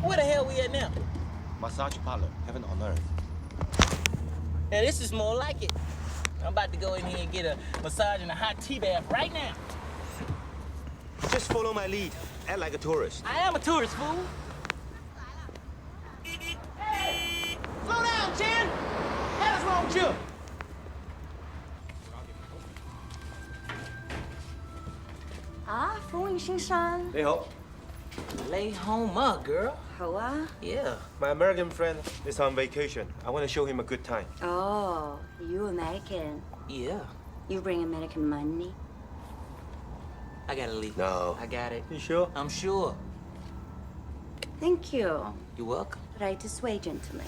Where the hell we at now? Massage parlor, heaven on earth. Yeah, this is more like it. I'm about to go in here and get a massage and a hot tea bath right now. Just follow my lead. Act like a tourist. I am a tourist, fool. Hey! Slow down, Chen! Hell's wrong with you? Ah, 馮永先生，你好. Lay home up, girl. 好啊。 Yeah. My American friend is on vacation. I want to show him a good time. Oh, you American. Yeah. You bring American money. I gotta leave. No. I got it. You sure? I'm sure. Thank you. You're welcome. Right this way, gentlemen.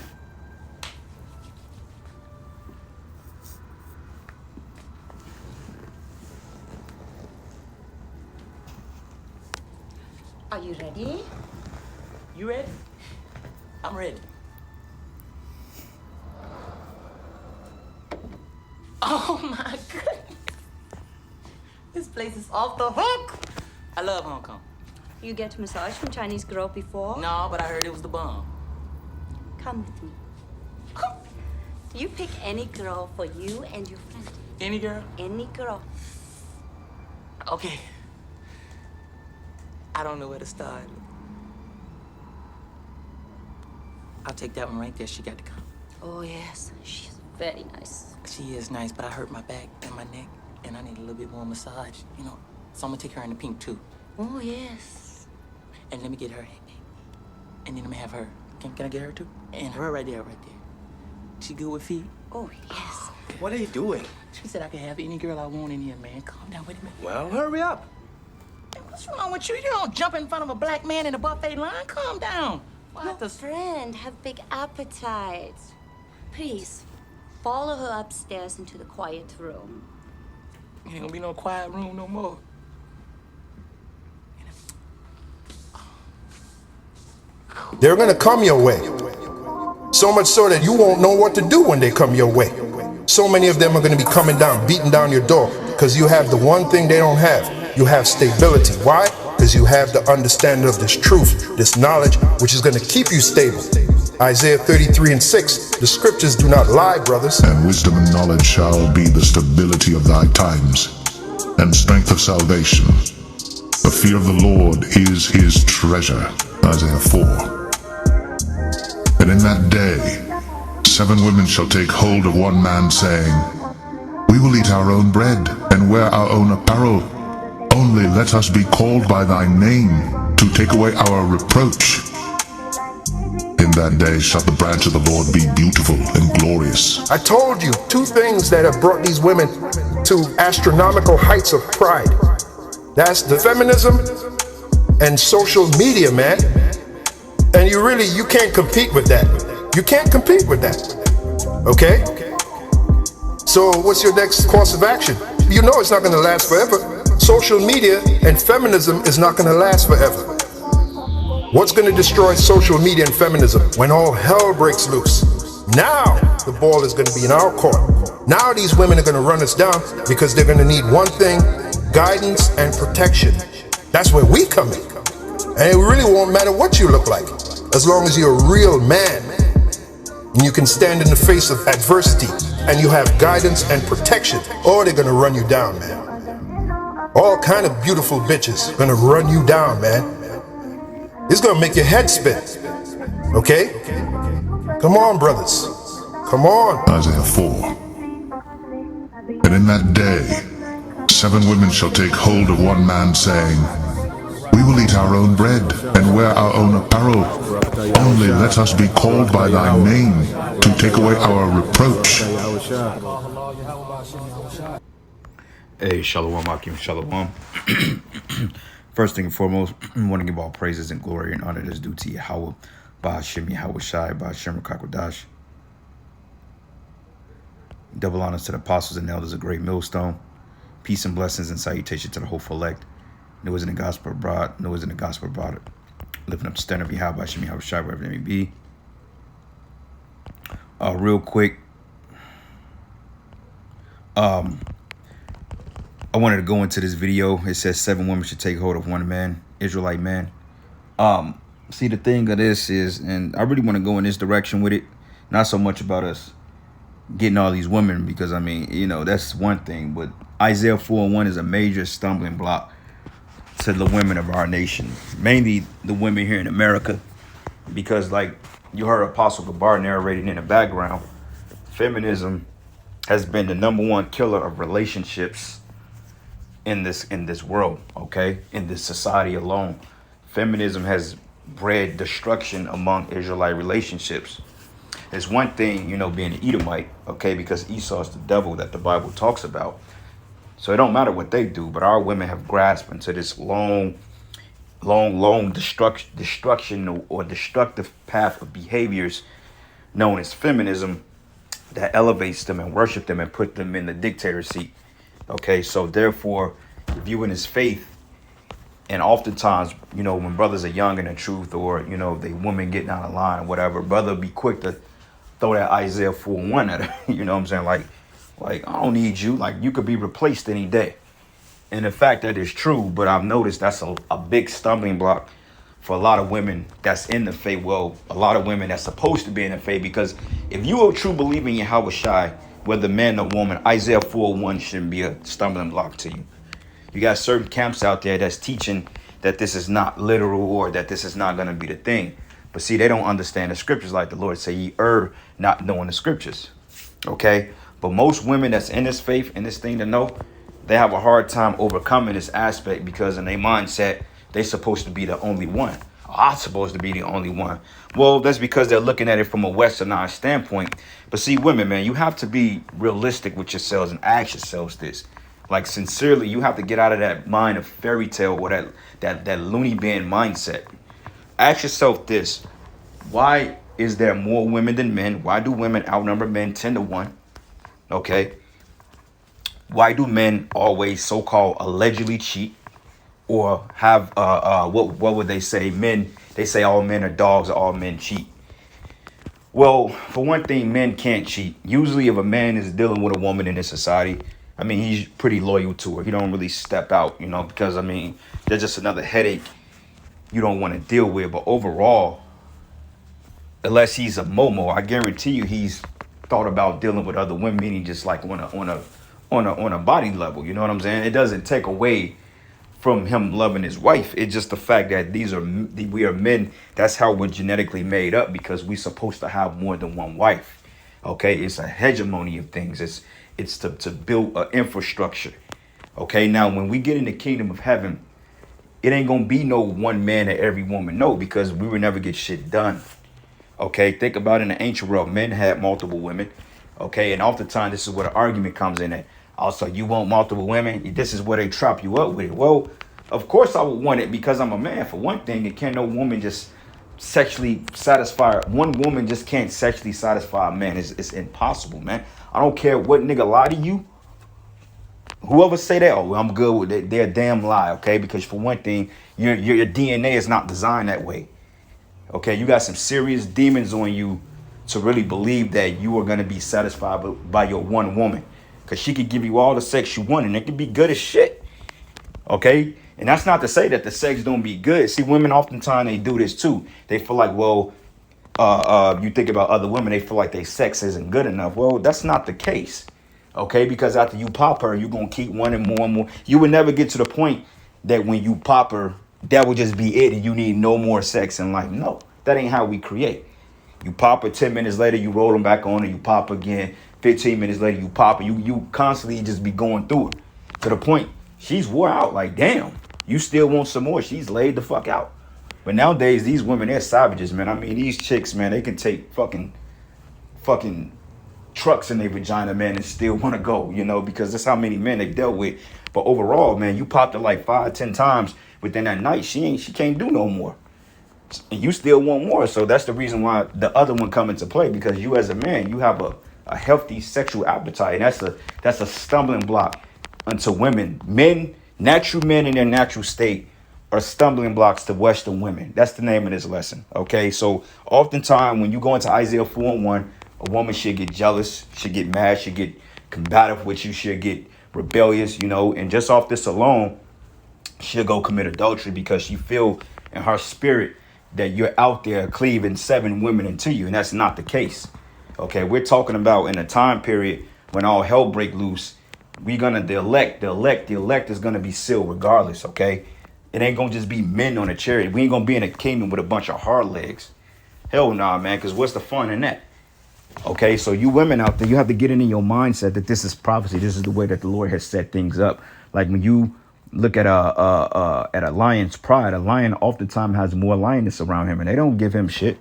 Are you ready? You ready? I'm ready. Oh my goodness. This place is off the hook. I love Hong Kong. You get massage from Chinese girl before? No, but I heard it was the bomb. Come with me. You pick any girl for you and your friend. Any girl? Any girl. Okay. I don't know where to start. I'll take that one right there. She got to come. Oh yes, she's very nice. She is nice, but I hurt my back and my neck, and I need a little bit more massage, you know. So I'm gonna take her in the pink too. Oh yes. And let me get her. And then I'm gonna have her. Can I get her too? And her right there, right there. She good with feet? Oh yes. What are you doing? She said I could have any girl I want in here, man. Calm down, wait a minute. Well, hurry up. Hey, what's wrong with you? You don't jump in front of a black man in a buffet line. Calm down. What Your friend have big appetite. Please, follow her upstairs into the quiet room. Ain't gonna be no quiet room no more. They're going to come your way. So much so that you won't know what to do when they come your way. So many of them are going to be coming down, beating down your door, because you have the one thing they don't have. You have stability. Why? Because you have the understanding of this truth, this knowledge, which is going to keep you stable. Isaiah 33:6, the scriptures do not lie, brothers. And wisdom and knowledge shall be the stability of thy times, and strength of salvation. The fear of the Lord is his treasure. Isaiah 4. And in that day, 7 women shall take hold of one man, saying, We will eat our own bread, and wear our own apparel. Only let us be called by thy name, to take away our reproach. In that day shall the branch of the Lord be beautiful and glorious. I told you 2 things that have brought these women to astronomical heights of pride. That's the feminism and social media, man. And you can't compete with that. You can't compete with that. Okay? So what's your next course of action? You know it's not going to last forever. Social media and feminism is not going to last forever. What's going to destroy social media and feminism? When all hell breaks loose. Now the ball is going to be in our court. Now these women are going to run us down because they're going to need one thing: guidance and protection. That's where we come in. And it really won't matter what you look like, as long as you're a real man and you can stand in the face of adversity and you have guidance and protection, or they're going to run you down, man. All kind of beautiful bitches going to run you down, man. It's going to make your head spin. Okay? Come on, brothers. Come on. Isaiah 4. And in that day, 7 women shall take hold of one man, saying, We will eat our own bread, and wear our own apparel. Only let us be called by thy name, to take away our reproach. Hey, Shalom, Akim, Shalom. First thing and foremost, I want to give all praises and glory and honor that's due to Yahweh, Ba'ashem Yahweh Shai, Ba'ashem Rakakwadash. Double honors to the apostles and elders of Great Millstone. Peace and blessings and salutation to the hopeful elect. No is in the gospel abroad, no is in the gospel abroad. Lifting up the standard of Yahweh, Ba'ashem Yahweh Shai, wherever it may be. Real quick, I wanted to go into this video. It says 7 women should take hold of one man, Israelite man. See, the thing of this is, and I really want to go in this direction with it, not so much about us getting all these women, because I mean, you know, that's one thing, but Isaiah 4:1 is a major stumbling block to the women of our nation, mainly the women here in America, because like you heard Apostle Gabar narrating in the background, feminism has been the #1 killer of relationships in this world, okay, in this society alone. Feminism has bred destruction among Israelite relationships. It's one thing, you know, being an Edomite, okay, because Esau is the devil that the Bible talks about. So it don't matter what they do, but our women have grasped into this long destruction or destructive path of behaviors known as feminism that elevates them and worship them and put them in the dictator seat. Okay, so therefore, if you in his faith, and oftentimes, you know, when brothers are young in the truth, or, you know, they women getting out of line or whatever, brother be quick to throw that Isaiah 4:1 at her. You know what I'm saying? Like, I don't need you. Like, you could be replaced any day. And in fact, that is true, but I've noticed that's a big stumbling block for a lot of women that's in the faith. Well, a lot of women that's supposed to be in the faith, because if you are a true believer in Yahweh Shai, whether man or woman, Isaiah 4:1 shouldn't be a stumbling block to you. You got certain camps out there that's teaching that this is not literal or that this is not going to be the thing. But see, they don't understand the scriptures, like the Lord say, ye err not knowing the scriptures. Okay? But most women that's in this faith and this thing to know, they have a hard time overcoming this aspect, because in their mindset, they're supposed to be the only one. I'm supposed to be the only one. Well, that's because they're looking at it from a westernized standpoint. But see, women, man, you have to be realistic with yourselves and ask yourselves this. Like, sincerely, you have to get out of that mind of fairy tale or that loony bin mindset. Ask yourself this. Why is there more women than men? Why do women outnumber men 10-1? Okay. Why do men always so-called allegedly cheat, or have what would they say? They say all men are dogs, or all men cheat. Well, for one thing, men can't cheat. Usually if a man is dealing with a woman in this society, I mean, he's pretty loyal to her. He don't really step out, you know, because I mean, there's just another headache you don't want to deal with. But overall, unless he's a Momo, I guarantee you he's thought about dealing with other women, meaning just like on a body level. You know what I'm saying? It doesn't take away from him loving his wife. It's just the fact that we are men. That's how we're genetically made up, because we're supposed to have more than one wife. Okay, it's a hegemony of things. It's to build an infrastructure. Okay, now when we get in the kingdom of heaven, it ain't gonna be no one man at every woman. No, because we would never get shit done. Okay, think about in the ancient world, men had multiple women. Okay, and oftentimes this is where the argument comes in at. Also, you want multiple women? This is where they trap you up with it. Well, of course I would want it, because I'm a man. For one thing, it can't no woman just sexually satisfy. One woman just can't sexually satisfy a man. It's impossible, man. I don't care what nigga lie to you. Whoever say that, oh, I'm good with it, they're a damn lie, okay? Because for one thing, your DNA is not designed that way. Okay, you got some serious demons on you to really believe that you are going to be satisfied by your one woman. Because she could give you all the sex you want, and it could be good as shit. Okay? And that's not to say that the sex don't be good. See, women oftentimes, they do this too. They feel like, well, you think about other women, they feel like their sex isn't good enough. Well, that's not the case. Okay? Because after you pop her, you're going to keep wanting more and more. You would never get to the point that when you pop her, that would just be it and you need no more sex in life. No, that ain't how we create. You pop her, 10 minutes later, you roll them back on, and you pop again. 15 minutes later, you pop her. You constantly just be going through it to the point she's wore out. Like, damn, you still want some more. She's laid the fuck out. But nowadays, these women, they're savages, man. I mean, these chicks, man, they can take fucking trucks in their vagina, man, and still want to go, you know, because that's how many men they dealt with. But overall, man, you popped her like 5-10 times within that night. She can't do no more. And you still want more. So that's the reason why the other one come into play, because you as a man, you have a healthy sexual appetite. And that's a stumbling block unto women. Natural men in their natural state are stumbling blocks to Western women. That's the name of this lesson. Okay, so oftentimes when you go into Isaiah 4:1, a woman should get jealous, should get mad, should get combative with you, should get rebellious, you know, and just off this alone, she'll go commit adultery because she feel in her spirit that you're out there cleaving 7 women into you, and that's not the case. Okay, we're talking about in a time period when all hell break loose. The elect is gonna be sealed regardless. Okay, it ain't gonna just be men on a chariot. We ain't gonna be in a kingdom with a bunch of hard legs. Hell nah, man. Because what's the fun in that? Okay, so you women out there, you have to get it in your mindset that this is prophecy. This is the way that the Lord has set things up. Like when you look at a lion's pride, a lion oftentimes has more lioness around him, and they don't give him shit.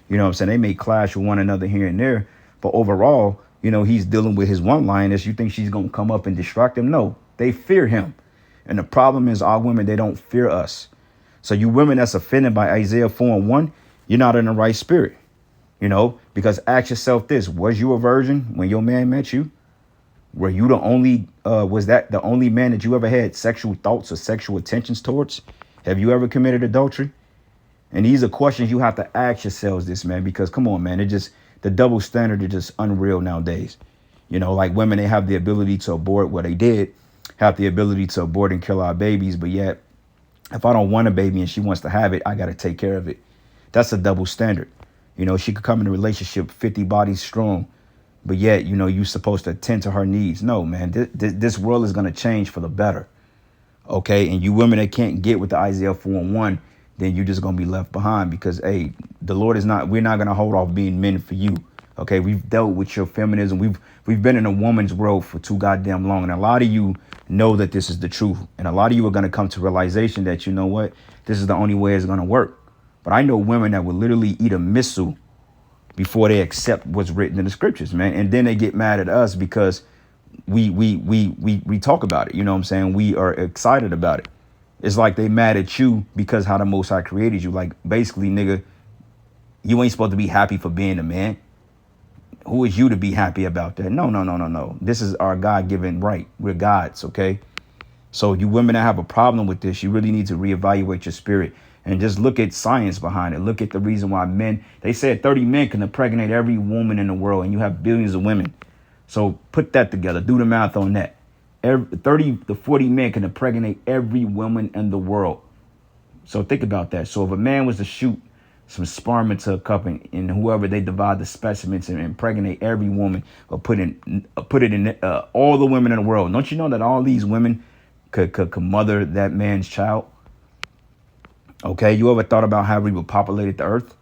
You know what I'm saying? They may clash with one another here and there, but overall, you know, he's dealing with his one lioness. You think she's gonna come up and distract him? No, they fear him. And the problem is our women, they don't fear us. So you women that's offended by Isaiah 4:1, you're not in the right spirit. You know, because ask yourself this: was you a virgin when your man met you? Were you the only, was that the only man that you ever had sexual thoughts or sexual attentions towards? Have you ever committed adultery? And these are questions you have to ask yourselves this, man, because come on, man, the double standard is just unreal nowadays. You know, like women, they have the ability to abort what they did, have the ability to abort and kill our babies. But yet, if I don't want a baby and she wants to have it, I got to take care of it. That's a double standard. You know, she could come in a relationship 50 bodies strong, but yet, you know, you're supposed to attend to her needs. No, man, this world is going to change for the better. OK, and you women that can't get with the Isaiah 4:1, then you're just going to be left behind because, hey, the Lord is not, we're not going to hold off being men for you. OK, we've dealt with your feminism. We've been in a woman's world for too goddamn long. And a lot of you know that this is the truth. And a lot of you are going to come to realization that, you know what, this is the only way it's going to work. But I know women that would literally eat a missile before they accept what's written in the scriptures, man. And then they get mad at us because we talk about it. You know what I'm saying? We are excited about it. It's like they mad at you because how the Most High created you. Like, basically, nigga, you ain't supposed to be happy for being a man. Who is you to be happy about that? No. This is our God-given right. We're gods, okay? So you women that have a problem with this, you really need to reevaluate your spirit. And just look at science behind it. Look at the reason why men, they said 30 men can impregnate every woman in the world, and you have billions of women. So put that together. Do the math on that. 30 to 40 men can impregnate every woman in the world. So think about that. So if a man was to shoot some sperm into a cup and whoever they divide the specimens and impregnate every woman or put it in all the women in the world, don't you know that all these women could mother that man's child? Okay, you ever thought about how we would populate the earth?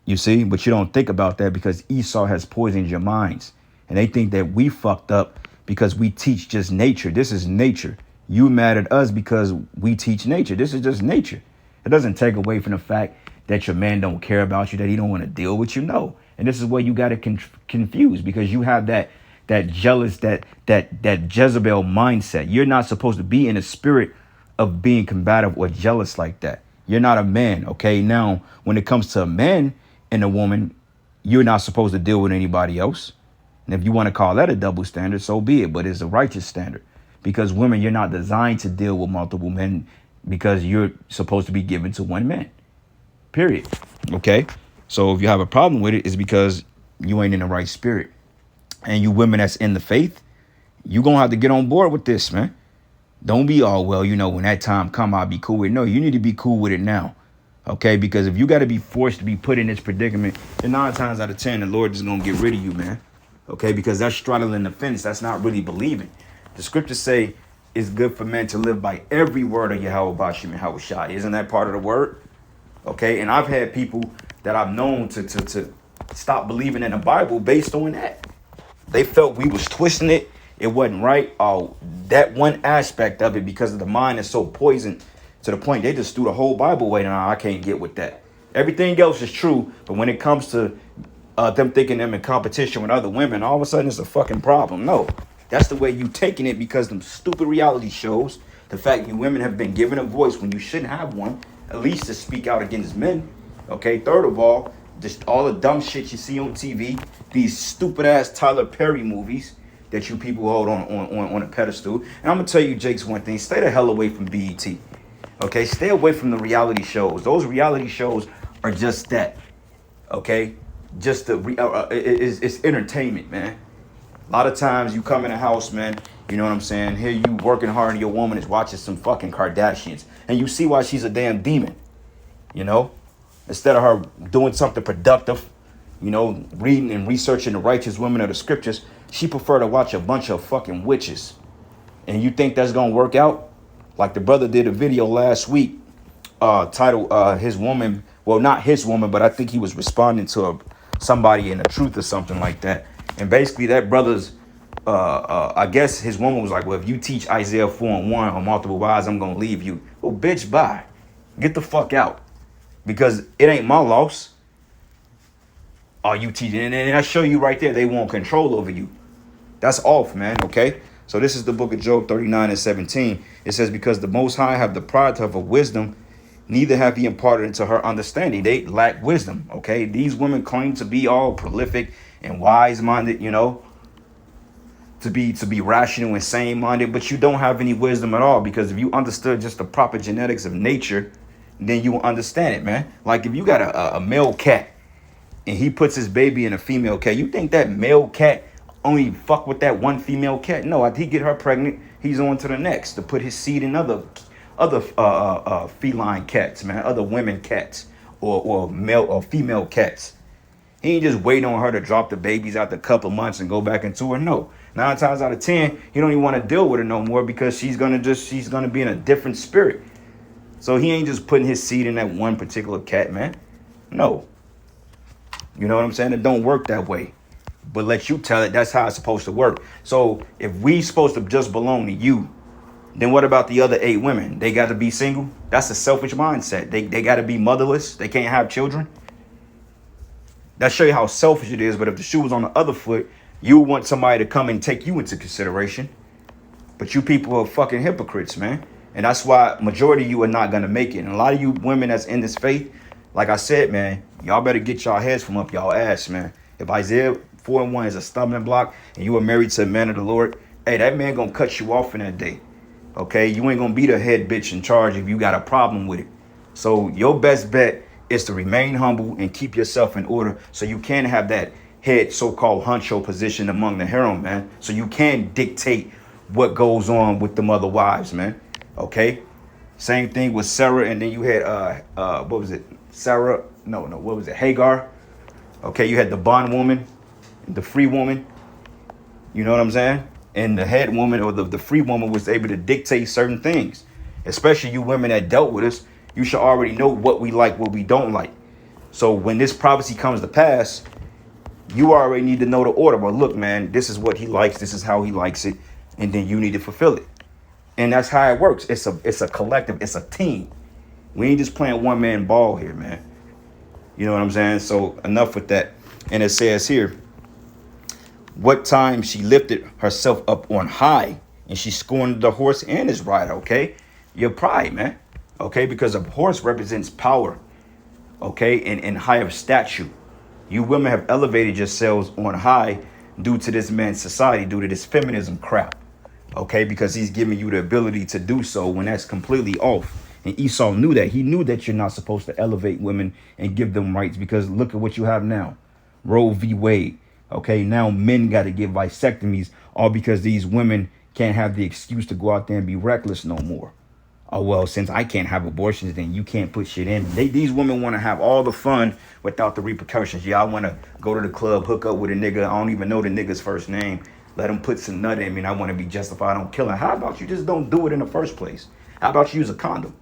You see, but you don't think about that because Esau has poisoned your minds. And they think that we fucked up because we teach just nature. This is nature. You mad at us because we teach nature. This is just nature. It doesn't take away from the fact that your man don't care about you, that he don't want to deal with you. No. And this is where you got to confuse because you have that jealous, that Jezebel mindset. You're not supposed to be in a spirit of being combative or jealous like that. You're not a man. Okay. Now, when it comes to a man and a woman, you're not supposed to deal with anybody else. And if you want to call that a double standard, so be it. But it's a righteous standard because women, you're not designed to deal with multiple men because you're supposed to be given to one man. Period. Okay. So if you have a problem with it, it's because you ain't in the right spirit. And you women that's in the faith, you're going to have to get on board with this, man. Don't be all, well, you know, when that time come, I'll be cool with it. No, you need to be cool with it now. Okay, because if you got to be forced to be put in this predicament, then 9 times out of 10, the Lord is going to get rid of you, man. Okay, because that's straddling the fence. That's not really believing. The scriptures say it's good for men to live by every word of Yahweh Bashim and Yahushua. Isn't that part of the word? Okay, and I've had people that I've known to stop believing in the Bible based on that. They felt we was twisting it. It wasn't right. Oh, that one aspect of it, because the mind is so poisoned to the point they just threw the whole Bible away. Now I can't get with that. Everything else is true, but when it comes to them thinking them in competition with other women, all of a sudden it's a fucking problem. No, that's the way you taking it because them stupid reality shows, the fact you women have been given a voice when you shouldn't have one, at least to speak out against men. Okay, third of all, just all the dumb shit you see on TV, these stupid ass Tyler Perry movies that you people hold on a pedestal. And I'm gonna tell you, Jakes, one thing: stay the hell away from BET. Okay, stay away from the reality shows. Those reality shows are just that. Okay, just it's entertainment, man. A lot of times you come in a house, man. You know what I'm saying? Here you working hard, and your woman is watching some fucking Kardashians, and you see why she's a damn demon. You know, instead of her doing something productive, you know, reading and researching the righteous women of the scriptures, she preferred to watch a bunch of fucking witches. And you think that's gonna work out? Like the brother did a video last week, titled his woman, well, not his woman, but I think he was responding to somebody in the truth or something like that. And basically that brother's, I guess his woman was like, well, if you teach Isaiah 4:1 on multiple wives, I'm gonna leave you. Well, bitch, bye. Get the fuck out. Because it ain't my loss. Are you teaching? And I show you right there, they want control over you. That's off, man, okay? So this is the book of Job 39:17. It says, because the Most High have deprived her of wisdom, neither have he imparted into her understanding. They lack wisdom, okay? These women claim to be all prolific and wise-minded, you know, to be rational and sane-minded, but you don't have any wisdom at all, because if you understood just the proper genetics of nature, then you will understand it, man. Like if you got a male cat and he puts his baby in a female cat, you think that male cat only fuck with that one female cat? No, he get her pregnant, he's on to the next to put his seed in other feline cats, man, other women cats or male or female cats. He ain't just waiting on her to drop the babies after a couple of months and go back into her. No, 9 times out of 10, he don't even want to deal with her no more, because she's gonna be in a different spirit. So he ain't just putting his seed in that one particular cat, man. No. You know what I'm saying? It don't work that way. But let you tell it that's how it's supposed to work. So if we supposed to just belong to you, then what about the other 8 women? They got to be single? That's a selfish mindset. They got to be motherless. They can't have children. That show you how selfish it is. But if the shoe was on the other foot, you would want somebody to come and take you into consideration. But you people are fucking hypocrites, man. And that's why majority of you are not going to make it. And a lot of you women that's in this faith, like I said, man, y'all better get y'all heads from up y'all ass, man. If Isaiah 4:1 is a stumbling block and you are married to a man of the Lord, hey, that man going to cut you off in that day. Okay, you ain't going to be the head bitch in charge if you got a problem with it. So your best bet is to remain humble and keep yourself in order, so you can have that head so-called honcho position among the harem, man. So you can dictate what goes on with the other wives, man. Okay, same thing with Sarah, and then you had what was it? Sarah? No, what was it? Hagar. Okay, you had the bondwoman, the free woman. You know what I'm saying? And the head woman or the free woman was able to dictate certain things. Especially you women that dealt with us, you should already know what we like, what we don't like. So when this prophecy comes to pass, you already need to know the order. Well, look, man, this is what he likes. This is how he likes it. And then you need to fulfill it. And that's how it works. It's a collective. It's a team. We ain't just playing one man ball here, man. You know what I'm saying? So enough with that. And it says here, what time she lifted herself up on high and she scorned the horse and his rider. Okay, your pride, man. Okay, because a horse represents power. Okay, and higher stature. You women have elevated yourselves on high due to this man's society, due to this feminism crap. Okay, because he's giving you the ability to do so when that's completely off. And Esau knew that. He knew that you're not supposed to elevate women and give them rights, because look at what you have now. Roe v. Wade. Okay, now men got to get vasectomies, all because these women can't have the excuse to go out there and be reckless no more. Oh, well, since I can't have abortions, then you can't put shit in. These women want to have all the fun without the repercussions. Yeah, I want to go to the club, hook up with a nigga. I don't even know the nigga's first name. Let him put some nut in me, and I want to be justified on killing. How about you just don't do it in the first place? How about you use a condom?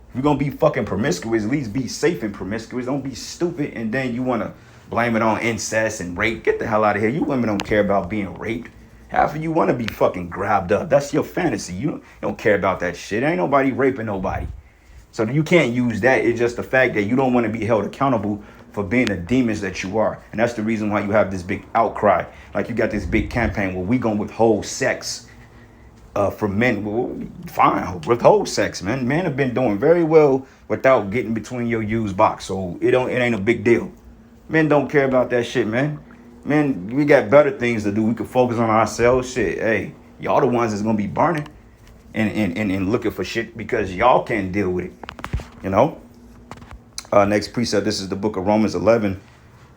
If you're going to be fucking promiscuous, at least be safe and promiscuous. Don't be stupid, and then you want to blame it on incest and rape. Get the hell out of here. You women don't care about being raped. Half of you want to be fucking grabbed up. That's your fantasy. You don't care about that shit. Ain't nobody raping nobody. So you can't use that. It's just the fact that you don't want to be held accountable for being the demons that you are. And that's the reason why you have this big outcry. Like you got this big campaign where we going to withhold sex from men. Well, fine, withhold sex, man. Men have been doing very well without getting between your used box. So it ain't a big deal. Men don't care about that shit, man. Man, we got better things to do. We can focus on ourselves. Shit, hey, y'all the ones that's gonna be burning and looking for shit because y'all can't deal with it. You know. Next precept. This is the book of Romans 11,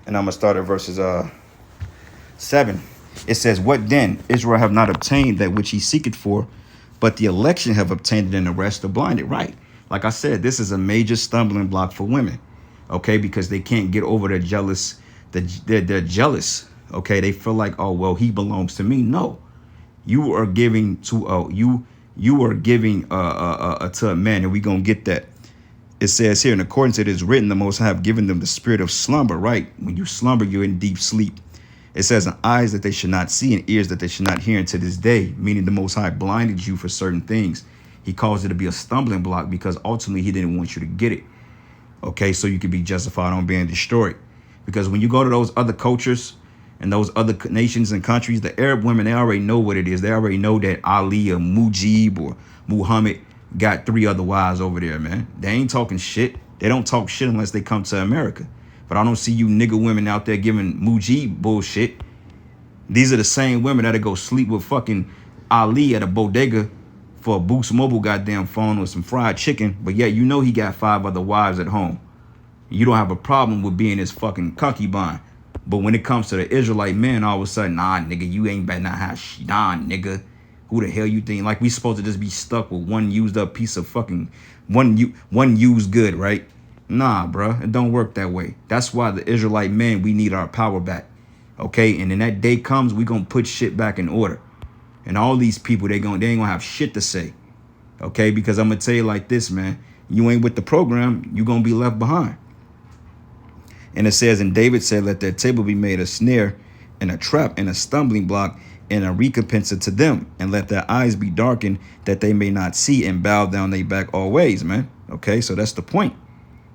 and I'm gonna start at verses 7. It says, "What then? Israel have not obtained that which he seeketh for, but the election have obtained it, and the rest are blinded." Right. Like I said, this is a major stumbling block for women, okay? Because they can't get over their jealous, they're jealous, okay? They feel like, oh, well, he belongs to me. No, you are giving to you are giving to a man, and we gonna get that. It says here, in accordance to it is written, the Most High have given them the spirit of slumber, right? When you slumber, you're in deep sleep. It says, and eyes that they should not see and ears that they should not hear unto this day, meaning the Most High blinded you for certain things. He caused it to be a stumbling block because ultimately he didn't want you to get it. Okay, so you can be justified on being destroyed. Because when you go to those other cultures and those other nations and countries, the Arab women, they already know what it is. They already know that Ali or Mujib or Muhammad got 3 other wives over there, man. They ain't talking shit. They don't talk shit unless they come to America. But I don't see you nigga women out there giving Mujib bullshit. These are the same women that'll go sleep with fucking Ali at a bodega for a Boost Mobile goddamn phone with some fried chicken, but yet you know he got 5 other wives at home. You don't have a problem with being his fucking concubine. But when it comes to the Israelite men, all of a sudden, nah, nigga, you ain't better not have nah, nigga. Who the hell you think? Like we supposed to just be stuck with one used up piece of fucking one used good, right? Nah, bruh, it don't work that way. That's why the Israelite men, we need our power back. Okay, and then that day comes, we gonna put shit back in order. And all these people, they ain't gonna have shit to say. Okay, because I'm gonna tell you like this, man. You ain't with the program, you gonna be left behind. And it says, and David said, let their table be made a snare and a trap and a stumbling block and a recompense to them, and let their eyes be darkened that they may not see, and bow down their back always, man. Okay, so that's the point.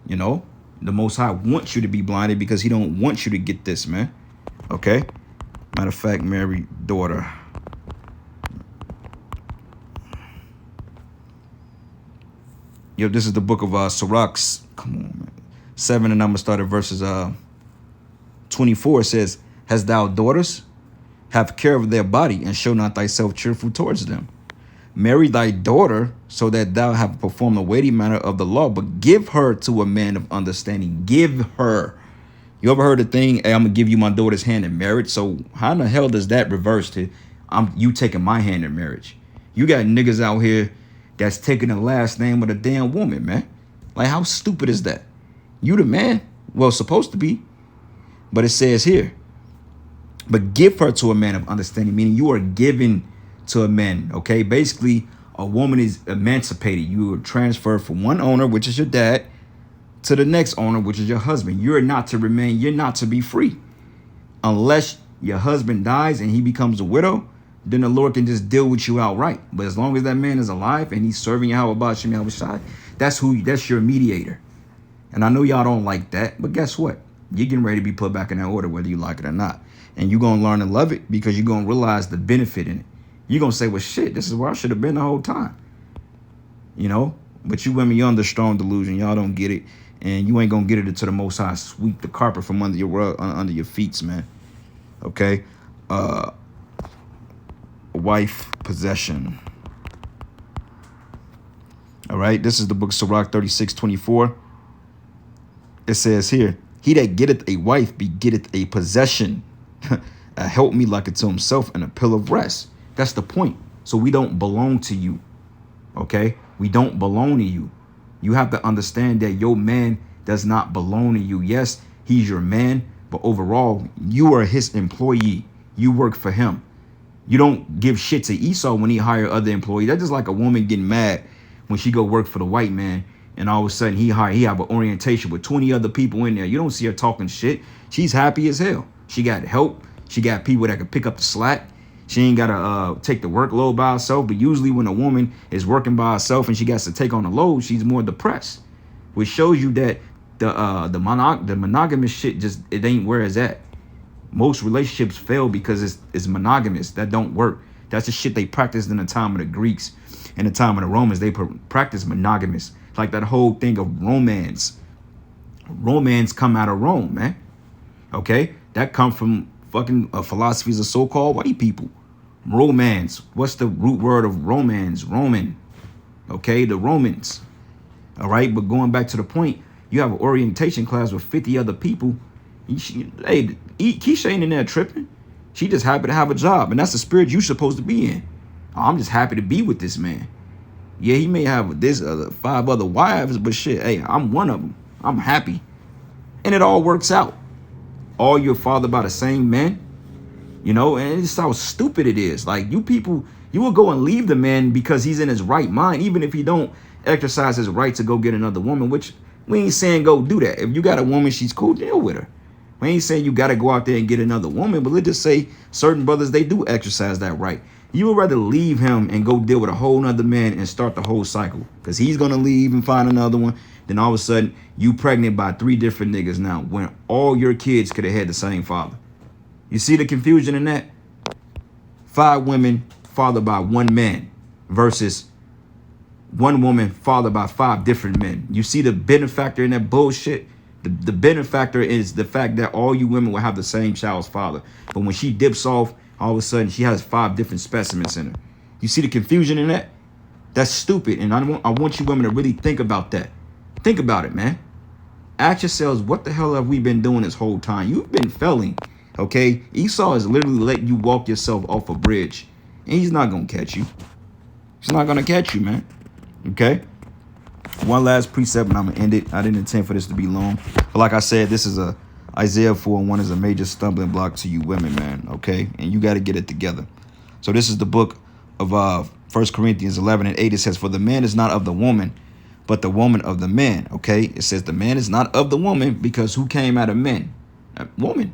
You know, the Most High wants you to be blinded because he don't want you to get this, man. Okay, matter of fact, Mary, daughter. Yo, this is the book of Sirach. Come on, man. 7, and I'm gonna start at verses 24. It says, hast thou daughters? Have care of their body, and show not thyself cheerful towards them. Marry thy daughter, so that thou have performed a weighty matter of the law, but give her to a man of understanding. Give her. You ever heard the thing, hey, I'm gonna give you my daughter's hand in marriage? So how in the hell does that reverse to you taking my hand in marriage? You got niggas out here that's taking the last name of the damn woman, man. Like, how stupid is that? You the man? Well, supposed to be. But it says here, but give her to a man of understanding, meaning you are given to a man, okay? Basically, a woman is emancipated. You are transferred from one owner, which is your dad, to the next owner, which is your husband. You're not to remain, you're not to be free. Unless your husband dies and he becomes a widow, then the Lord can just deal with you outright. But as long as that man is alive and he's serving Yahweh Ba'ashem Yahweh Shai, that's your mediator. And I know y'all don't like that, but guess what? You're getting ready to be put back in that order, whether you like it or not. And you're going to learn to love it because you're going to realize the benefit in it. You're going to say, well, shit, this is where I should have been the whole time. You know? But you women, you're under strong delusion. Y'all don't get it. And you ain't going to get it until the Most High sweep the carpet from under your rug, under your feet, man. Okay? Wife possession. All right? This is the book of Sirach 36:24. It says here, he that getteth a wife begetteth a possession, a help me like it to himself, and a pill of rest. That's the point. So we don't belong to you. Okay? We don't belong to you. You have to understand that your man does not belong to you. Yes, he's your man, but overall, you are his employee. You work for him. You don't give shit to Esau when he hire other employees. That's just like a woman getting mad when she go work for the white man, and all of a sudden he have an orientation with 20 other people in there. You don't see her talking shit. She's happy as hell. She got help. She got people that can pick up the slack. She ain't got to take the workload by herself. But usually when a woman is working by herself and she got to take on the load, she's more depressed, which shows you that the monogamous shit just, it ain't where it's at. Most relationships fail because it's monogamous. That don't work. That's the shit they practiced in the time of the Greeks. In the time of the Romans, they practiced monogamous. Like that whole thing of romance. Romance come out of Rome, man. Okay? That come from fucking philosophies of so-called white people. Romance. What's the root word of romance? Roman. Okay? The Romans. All right? But going back to the point, you have an orientation class with 50 other people. Hey, Keisha ain't in there tripping. She just happy to have a job. And that's the spirit you're supposed to be in. I'm just happy to be with this man. Yeah, he may have this 5 other wives, but shit, hey, I'm one of them. I'm happy. And it all works out. All you're fathered by the same man, you know, and it's how stupid it is. Like, you people, you will go and leave the man because he's in his right mind, even if he don't exercise his right to go get another woman, which we ain't saying go do that. If you got a woman, she's cool, deal with her. We ain't saying you got to go out there and get another woman, but let's just say certain brothers, they do exercise that right. You would rather leave him and go deal with a whole nother man and start the whole cycle, because he's going to leave and find another one. Then all of a sudden, you pregnant by 3 different niggas now, when all your kids could have had the same father. You see the confusion in that? 5 women fathered by 1 man versus 1 woman fathered by 5 different men. You see the benefactor in that bullshit? The benefactor is the fact that all you women will have the same child's father. But when she dips off, all of a sudden she has 5 different specimens in her. You see the confusion in that? That's stupid. And I want you women to really think about that. Think about it, man. Ask yourselves, what the hell have we been doing this whole time? You've been failing, okay? Esau is literally letting you walk yourself off a bridge. And he's not going to catch you. He's not going to catch you, man. Okay? One last precept and I'm going to end it. I didn't intend for this to be long. But like I said, this is Isaiah 4:1 is a major stumbling block to you women, man. Okay? And you got to get it together. So this is the book of 1 Corinthians 11:8. It says, for the man is not of the woman, but the woman of the man. Okay? It says the man is not of the woman, because who came out of men? A woman.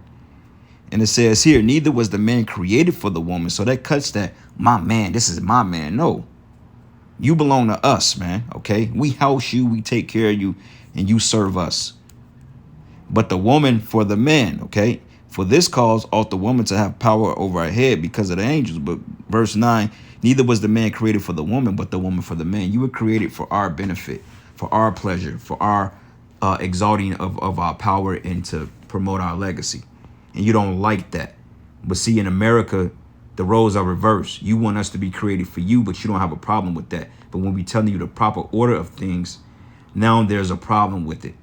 And it says here, neither was the man created for the woman. So that cuts that, my man, this is my man. No. You belong to us, man. Okay? We house you, we take care of you, and you serve us. But the woman for the man, okay? For this cause ought the woman to have power over her head because of the angels. But verse 9, neither was the man created for the woman, but the woman for the man. You were created for our benefit, for our pleasure, for our exalting of our power and to promote our legacy. And you don't like that. But see, in America, the roles are reversed. You want us to be created for you, but you don't have a problem with that. But when we telling you the proper order of things, now there's a problem with it.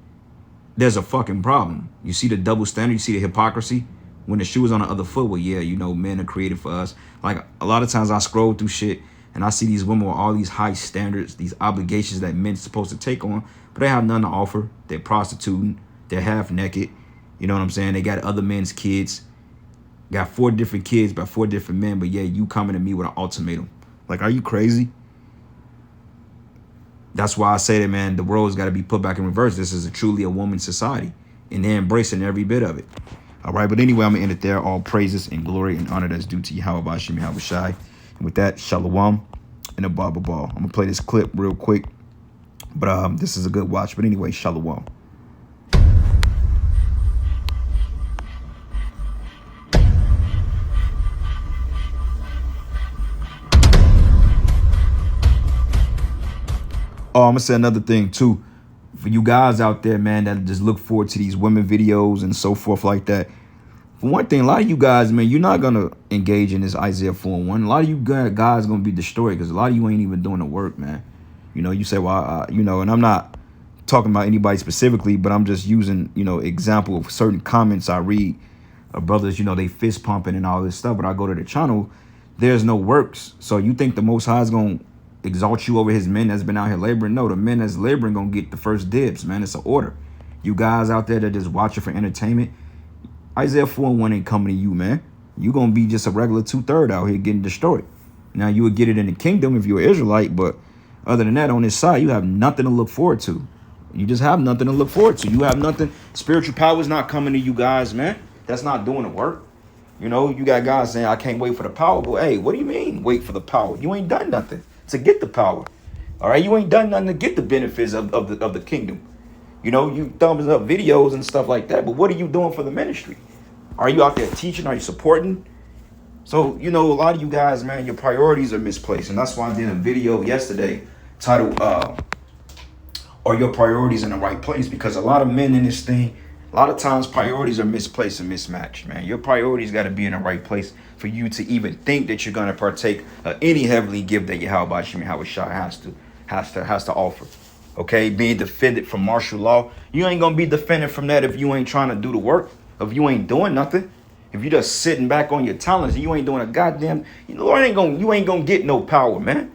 There's a fucking problem. You see the double standard? You see the hypocrisy? When the shoe is on the other foot, well, yeah, you know, men are created for us. Like, a lot of times I scroll through shit and I see these women with all these high standards, these obligations that men's supposed to take on, but they have none to offer. They're prostituting. They're half naked. You know what I'm saying? They got other men's kids. Got 4 different kids by 4 different men, but yeah, you coming to me with an ultimatum. Like, are you crazy? That's why I say that, man, the world's got to be put back in reverse. This is truly a woman's society, and they're embracing every bit of it. All right, but anyway, I'm going to end it there. All praises and glory and honor that's due to Yahweh Bashim Yahweh Shai. And with that, shalom and a Baba Ball. I'm going to play this clip real quick, but this is a good watch. But anyway, shalom. Oh, I'm going to say another thing, too. For you guys out there, man, that just look forward to these women videos and so forth like that. For one thing, a lot of you guys, man, you're not going to engage in this Isaiah 4:1. A lot of you guys going to be destroyed because a lot of you ain't even doing the work, man. You know, you say, well, you know, and I'm not talking about anybody specifically, but I'm just using, you know, example of certain comments I read of brothers, you know, they fist pumping and all this stuff. But I go to the channel, there's no works. So you think the Most High is going to exalt you over his men that's been out here laboring? No, the men that's laboring gonna get the first dibs, man. It's an order. You guys out there that just watch it for entertainment, Isaiah 4:1 ain't coming to you, man. You gonna be just a regular 2/3 out here getting destroyed. Now you would get it in the kingdom if you're an Israelite, but other than that, on this side, you have nothing to look forward to. You just have nothing to look forward to. You have nothing. Spiritual power is not coming to you guys, man. That's not doing the work. You know, you got guys saying, I can't wait for the power. But hey, what do you mean wait for the power? You ain't done nothing to get the power. All right, you ain't done nothing to get the benefits of the kingdom. You know, you thumbs up videos and stuff like that, but what are you doing for the ministry? Are you out there teaching? Are you supporting? So, you know, a lot of you guys, man, your priorities are misplaced. And that's why I did a video yesterday titled, Are Your Priorities in the Right Place? Because a lot of men in this thing, a lot of times priorities are misplaced and mismatched, man. Your priorities got to be in the right place for you to even think that you're going to partake of any heavenly gift that Yahweh Shem Yahweh Shai has to offer. Okay, being defended from martial law. You ain't going to be defended from that if you ain't trying to do the work, if you ain't doing nothing. If you just sitting back on your talents and you ain't doing a goddamn, the Lord ain't going, you ain't going to get no power, man.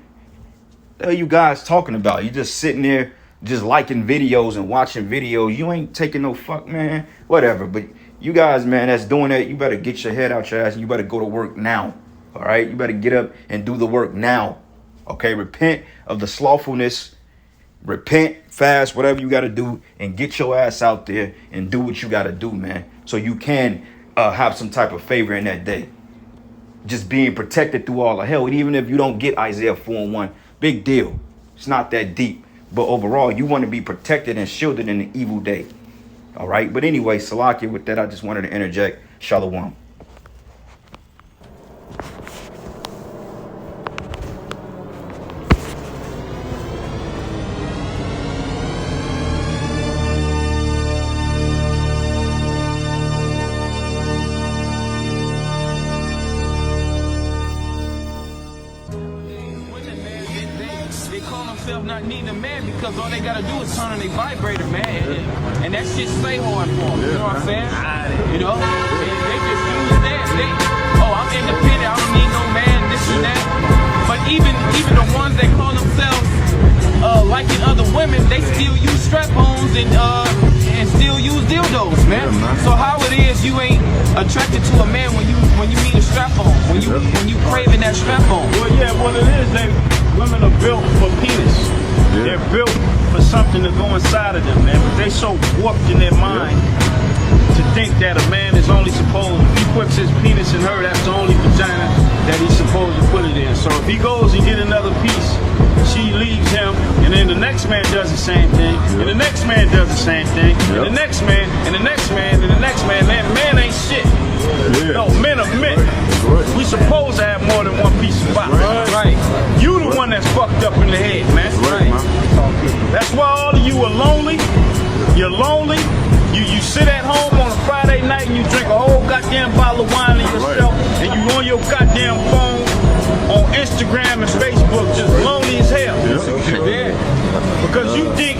What are you guys talking about? You just sitting there, just liking videos and watching videos. You ain't taking no fuck, man. Whatever. But you guys, man, that's doing that, you better get your head out your ass and you better go to work now. All right? You better get up and do the work now. Okay? Repent of the slothfulness. Repent, fast, whatever you got to do, and get your ass out there and do what you got to do, man. So you can have some type of favor in that day. Just being protected through all the hell. And even if you don't get Isaiah 4:1, big deal. It's not that deep. But overall, you want to be protected and shielded in the evil day. All right. But anyway, Salakia, with that, I just wanted to interject. Shalom. Not needing a man because all they gotta do is turn on their vibrator, man, and that shit stay hard for them. You know what I'm saying? You know, they just use that. I'm independent. I don't need no man. This and that. But even the ones that call themselves liking other women, they still use strap-ons and still use dildos, man. So how it is you ain't attracted to a man when you meet a strap-on, when you craving that strap-on? Well, yeah, what it is, women are built for penis. They're built for something to go inside of them, man. But they so warped in their mind to think that a man is only supposed, if he puts his penis in her, that's the only vagina that he's supposed to put it in. So if he goes and get another piece, she leaves him, and then the next man does the same thing, and the next man does the same thing, and the next man, and the next man, and the next man. Man ain't shit. No, men are men. We supposed to have more than one piece of body. Right. You the one that's fucked up in the head, man. Right. That's why all of you are lonely. You're lonely. You sit at home on a Friday night and you drink a whole goddamn bottle of wine to yourself, and you on your goddamn phone on Instagram and Facebook just lonely as hell. Yeah. Because you think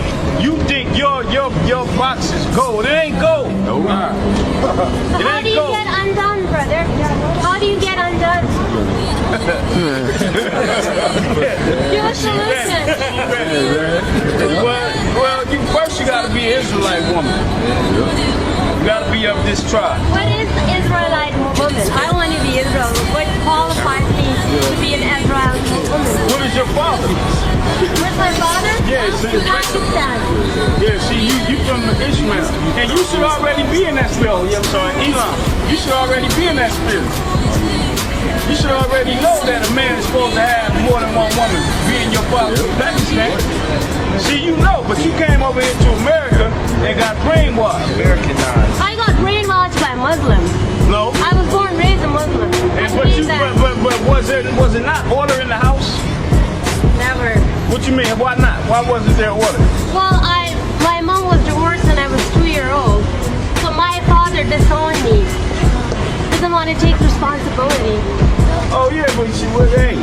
your box is gold. It ain't gold. No. How do you get undone, brother? How do you get undone? Give a solution. Well, first you gotta be an Israelite woman. You gotta be of this tribe. What is Israelite woman? I want to be Israel. What qualifies me to be an Israelite woman? What is your father? Where's my father? Yeah, see, Pakistan. Yeah, see, you from Ishmael, and you should already be in that spirit. I'm sorry, Elon. You should already be in that spirit. You should already know that a man is supposed to have more than one woman. Being your father from Pakistan. See, you know, but you came over here to America and got brainwashed. Americanized. I got brainwashed by Muslims. No. I was born and raised a Muslim. But was it not order in the house? Never. What you mean? Why not? Why wasn't there order? Well, my mom was divorced when I was 2 years old. So my father disowned me. Doesn't want to take responsibility. Oh yeah, but she was, hey.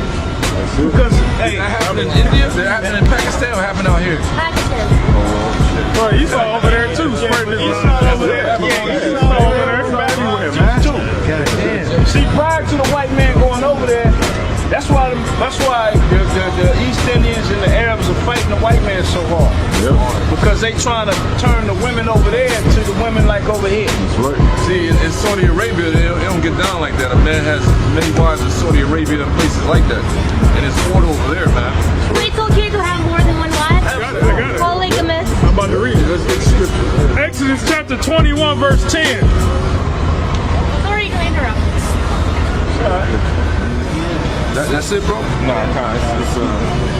Because, hey. That happened in India? That happened in Pakistan? What happened out here? Pakistan. Bro, you saw over there too. You saw over there. Yeah, you saw over there. Everywhere, man. See, prior to the white man going over there, that's why the East Indians and the Arabs are fighting the white man so hard. Yep. Because they trying to turn the women over there to the women like over here. That's right. See, in Saudi Arabia, it don't get down like that. A man has many wives in Saudi Arabia and places like that. And it's order over there, man. But it's okay to have more than one wife? I got it. Polygamous? I'm about to read it. Let's get scripture. Exodus chapter 21, verse 10. Sorry to interrupt. That's it, bro? No, it's a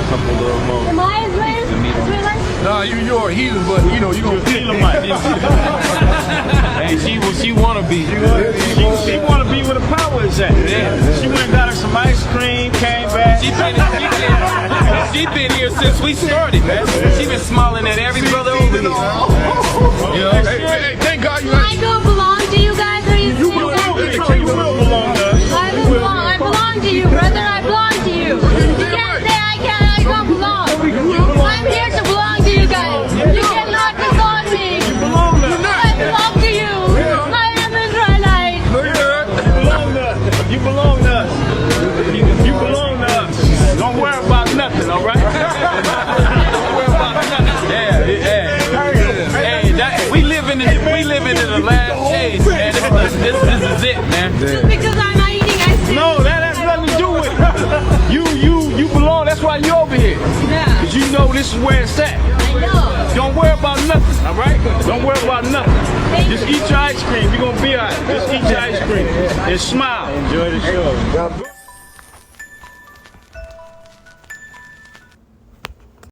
couple little more. Am I Israelite? Nah, you're a heathen, but you know, you gonna feel them like this. Hey, she wanna be. She wanna be where the power is at. Yeah. She went and got her some ice cream, came back. She been here since we started, man. She been smiling at every brother over here. Yeah. Hey, thank God you I don't belong to you guys, or you will belong to us. I belong to you, brother. I belong to you. You can't say I don't belong. I'm here to belong to you guys. You cannot disown me. You belong to us. I belong to you. I am Israelite. You belong to us. You belong to us. Don't worry about nothing, all right? this is where it's at. I know. Don't worry about nothing, all right? Don't worry about nothing. Just eat your ice cream. You're gonna be all right. Just eat your ice cream and smile. Enjoy the show.